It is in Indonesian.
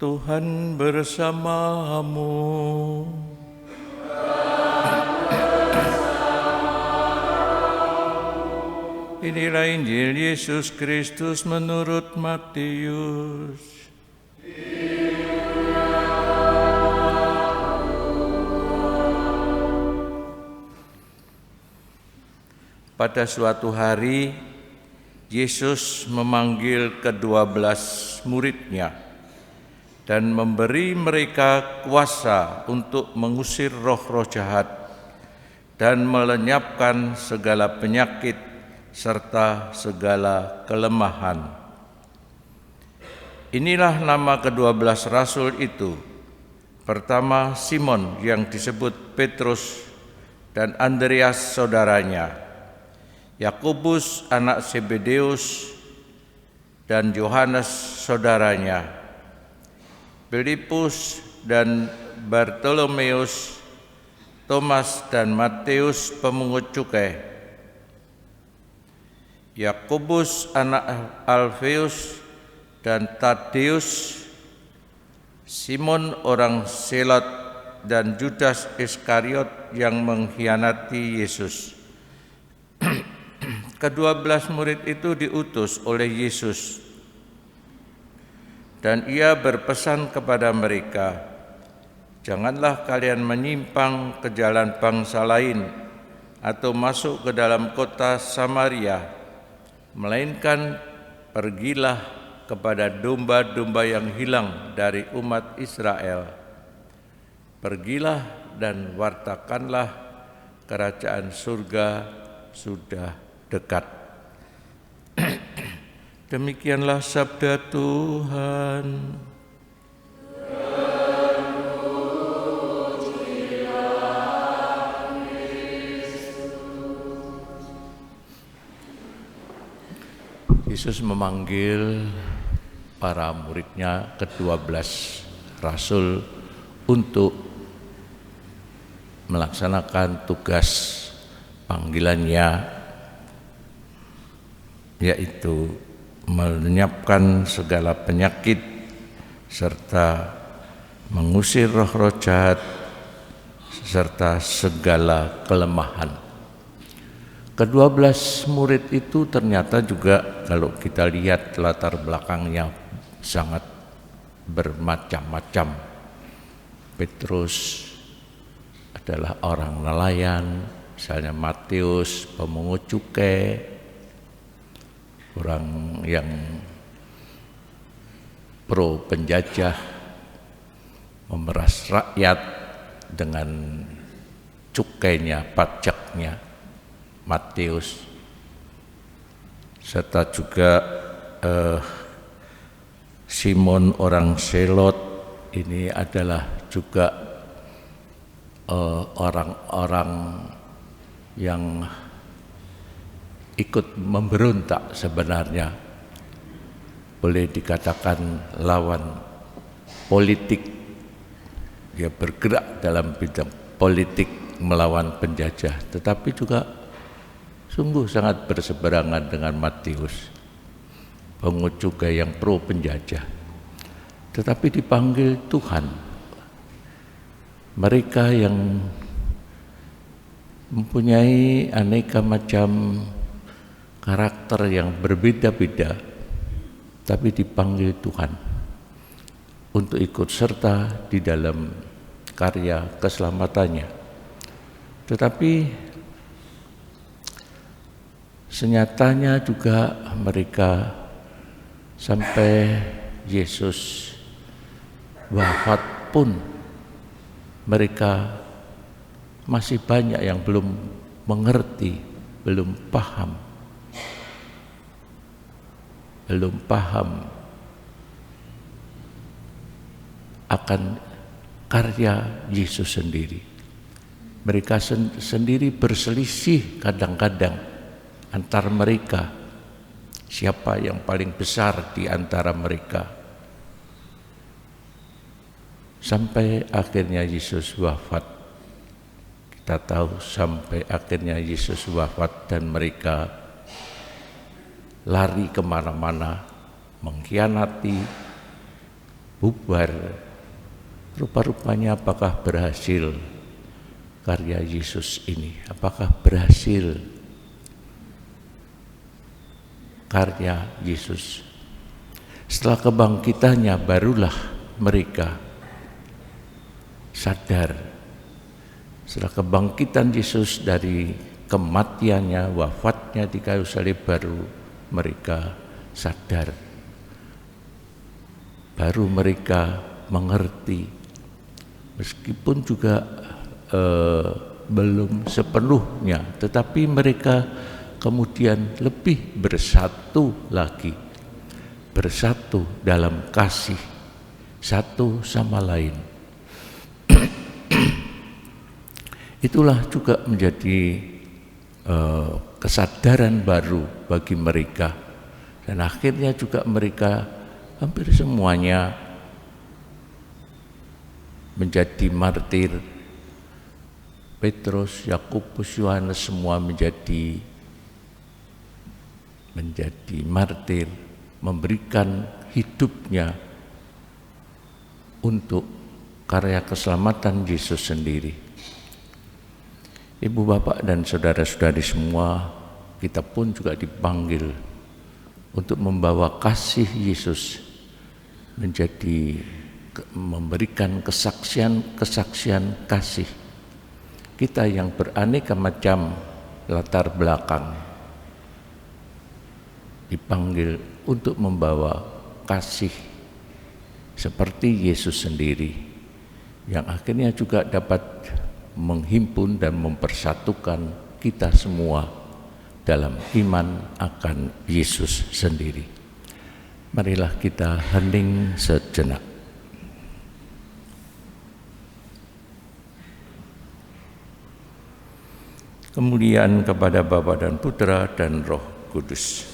Tuhan bersamamu. Inilah Injil Yesus Kristus menurut Matius. Pada suatu hari, Yesus memanggil ke-12 muridnya dan memberi mereka kuasa untuk mengusir roh-roh jahat dan melenyapkan segala penyakit serta segala kelemahan. Inilah nama ke-12 rasul itu. Pertama, Simon yang disebut Petrus dan Andreas saudaranya, Yakobus anak Zebedeus dan Yohanes saudaranya, Filipus dan Bartolomeus, Thomas dan Matius pemungut cukai, Yakobus anak Alfeus dan Tadeus, Simon orang Selot dan Judas Iskariot yang mengkhianati Yesus. Ke-12 murid itu diutus oleh Yesus, dan ia berpesan kepada mereka, "Janganlah kalian menyimpang ke jalan bangsa lain atau masuk ke dalam kota Samaria, melainkan pergilah kepada domba-domba yang hilang dari umat Israel. Pergilah dan wartakanlah kerajaan surga sudah dekat." Demikianlah sabda Tuhan. Yesus memanggil para muridnya ke-12 rasul untuk melaksanakan tugas panggilannya, yaitu melenyapkan segala penyakit serta mengusir roh-roh jahat serta segala kelemahan. Ke-12 murid itu ternyata juga kalau kita lihat latar belakangnya sangat bermacam-macam. Petrus adalah orang nelayan, misalnya Matius pemungut cukai, orang yang pro penjajah, memeras rakyat dengan cukainya, pajaknya, Matius. Serta juga Simon orang Selot, ini adalah juga orang-orang yang ikut memberontak sebenarnya, boleh dikatakan lawan politik. Dia bergerak dalam bidang politik melawan penjajah, tetapi juga sungguh sangat berseberangan dengan Matius, pungut cukai yang pro penjajah. Tetapi dipanggil Tuhan, mereka yang mempunyai aneka macam karakter yang berbeda-beda, tapi dipanggil Tuhan untuk ikut serta di dalam karya keselamatannya. Tetapi senyatanya juga mereka sampai Yesus wafat pun mereka masih banyak yang belum mengerti, belum paham akan karya Yesus sendiri. Mereka sendiri berselisih kadang-kadang antar mereka, siapa yang paling besar di antara mereka. Sampai akhirnya Yesus wafat. Kita tahu sampai akhirnya Yesus wafat dan mereka lari kemana-mana, mengkhianati, bubar. Rupa-rupanya apakah berhasil karya Yesus ini? Apakah berhasil karya Yesus? Setelah kebangkitannya barulah mereka sadar. Setelah kebangkitan Yesus dari kematiannya, wafatnya di kayu salib, baru mereka sadar. Baru mereka mengerti, meskipun juga belum sepenuhnya, tetapi mereka kemudian lebih bersatu lagi, bersatu dalam kasih satu sama lain. Itulah juga menjadi kesadaran baru bagi mereka, dan akhirnya juga mereka hampir semuanya menjadi martir. Petrus, Yakobus, Yohanes semua menjadi martir, memberikan hidupnya untuk karya keselamatan Yesus sendiri. Ibu, bapak, dan saudara-saudari semua, kita pun juga dipanggil untuk membawa kasih Yesus, memberikan kesaksian kasih. Kita yang beraneka macam latar belakang dipanggil untuk membawa kasih seperti Yesus sendiri, yang akhirnya juga dapat menghimpun dan mempersatukan kita semua dalam iman akan Yesus sendiri. Marilah kita hening sejenak. Kemuliaan kepada Bapa dan Putra dan Roh Kudus.